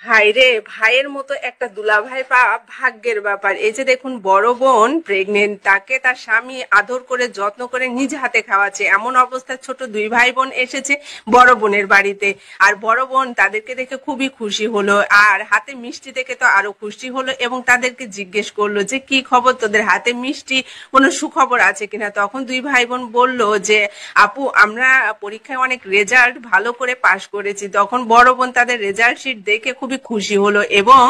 ভাই রে, ভাইয়ের মতো একটা দুলাভাই পাওয়া ভাগ্যের ব্যাপার। এই যে দেখুন, বড় বোন প্রেগনেন্ট, তাকে তার স্বামী আদর করে যত্ন করে নিজ হাতে খাওয়াচ্ছে। এমন অবস্থায় ছোট দুই ভাই বোন এসেছে বড় বোনের বাড়িতে। আর বড় বোন তাদেরকে দেখে খুবই খুশি হলো, আর হাতে মিষ্টি দেখে তো আরো খুশি হলো, এবং তাদেরকে জিজ্ঞেস করলো যে কি খবর, তোদের হাতে মিষ্টি, কোনো সুখবর আছে কিনা। তখন দুই ভাই বোন বলল যে আপু, আমরা পরীক্ষায় অনেক রেজাল্ট ভালো করে পাশ করেছি। তখন বড় বোন তাদের রেজাল্ট শিট দেখে খুবই খুশি হলো, এবং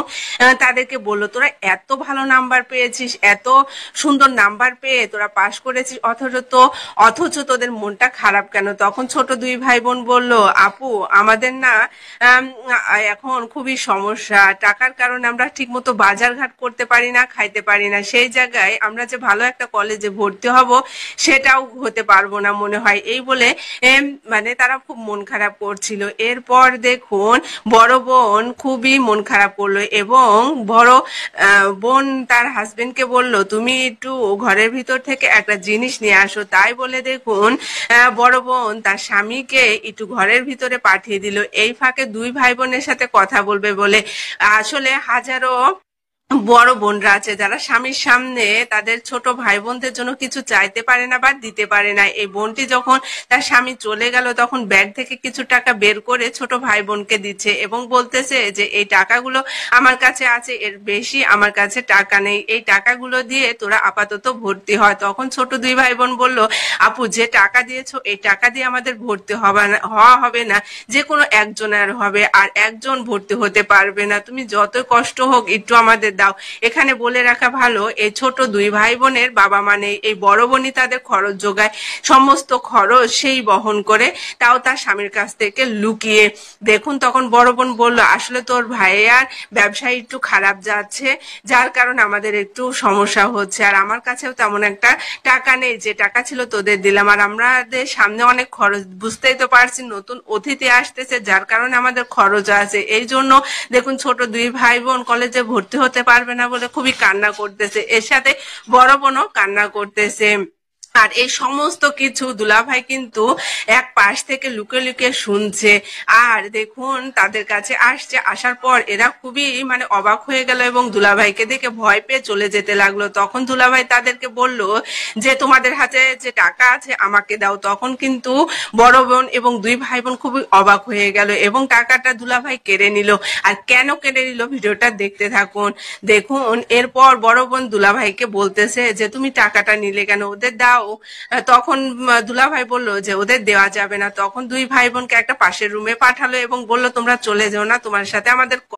তাদেরকে বললো, তোরা এত ভালো নাম্বার পেয়েছিস, এত সুন্দর নাম্বার পেয়ে তোরা পাশ করেছিস, অথচ তোদের মনটা খারাপ কেন। তখন ছোট দুই ভাই বোন বলল, আপু আমাদের না আম, এখন খুবই সমস্যা, টাকার কারণে আমরা ঠিকমতো বাজার ঘাট করতে পারি না, খাইতে পারি না। সেই জায়গায় আমরা যে ভালো একটা কলেজে ভর্তি হব সেটাও হতে পারবো না মনে হয়। এই বলে মানে তারা খুব মন খারাপ করছিল। এরপর দেখুন, বড় বোন খুবই মন খারাপ করলো, এবং বড় বোন তার হাজবেন্ডকে বলল, তুমি একটু ঘরের ভিতর থেকে একটা জিনিস নিয়ে আসো। তাই বলে দেখুন, বড় বোন তার স্বামীকে একটু ঘরের ভিতরে পাঠিয়ে দিল, এই ফাঁকে দুই ভাই বোনের সাথে কথা বলবে বলে। আসলে হাজারো বড় বোনরা আছে যারা স্বামীর সামনে তাদের ছোট ভাই বোনদের জন্য কিছু চাইতে পারে না বা দিতে পারে না। এই বোনটি যখন তার স্বামী চলে গেল, তখন ব্যাগ থেকে কিছু টাকা বের করে ছোট ভাই বোনকে দিচ্ছে, এবং বলতেছে যে এই টাকাগুলো আমার কাছে আছে, এর বেশি আমার কাছে টাকা নেই, এই টাকাগুলো দিয়ে তোরা আপাতত ভর্তি হয়। তখন ছোট দুই ভাই বোন বলল, আপু যে টাকা দিয়েছো এই টাকা দিয়ে আমাদের ভর্তি হওয়া হবে না, যে কোনো একজনের হবে, আর একজন ভর্তি হতে পারবে না। তুমি যত কষ্ট হোক একটু আমাদের দাও। এখানে বলে রাখা ভালো, এই ছোট দুই ভাই বোনের বাবা মানে এই বড় বোনই তাদের খরচ যোগায়, সমস্ত খরচ সেই বহন করে, তাও তার স্বামীর কাছ থেকে লুকিয়ে। দেখুন, তখন বড় বোন বলল, আসলে তোর ভাইয়ার ব্যবসা একটু খারাপ যাচ্ছে, যার কারণে আমাদের একটু সমস্যা হচ্ছে, আর আমার কাছেও তেমন একটা টাকা নেই, যে টাকা ছিল তোদের দিলাম, আর আমাদের সামনে অনেক খরচ, বুঝতেই তো পারছি নতুন অতিথি আসতেছে, যার কারণে আমাদের খরচ আছে। এই জন্য দেখুন, ছোট দুই ভাই বোন কলেজে ভর্তি হতে পারবে না বলে খুবই কান্না করতেছে, এর সাথে বড় বোনও কান্না করতেছে। আর এই সমস্ত কিছু দুলাভাই কিন্তু এক পাশ থেকে লুকিয়ে লুকিয়ে শুনছে। আর দেখুন, তাদের কাছে আসছে, আসার পর এরা খুবই মানে অবাক হয়ে গেল, এবং দুলাভাইকে দেখে ভয় পেয়ে চলে যেতে লাগলো। তখন দুলাভাই তাদেরকে বলল যে তোমাদের হাতে যে টাকা আছে আমাকে দাও। তখন কিন্তু বড় বোন এবং দুই ভাই বোন খুবই অবাক হয়ে গেল, এবং টাকাটা দুলাভাই কেড়ে নিল। আর কেন কেড়ে নিল ভিডিওটা দেখতে থাকুন। দেখুন, এরপর বড় বোন দুলাভাইকে বলতেছে যে তুমি টাকাটা নিলে কেন, ওদের দাও। তখন দুলাভাই বলল যে ওদের দেওয়া যাবে না। তখন দুই ভাই বোনকে একটা পাশের রুমে পাঠালো, এবং বলল তোমরা চলে যেও না, তোমার সাথে আমাদের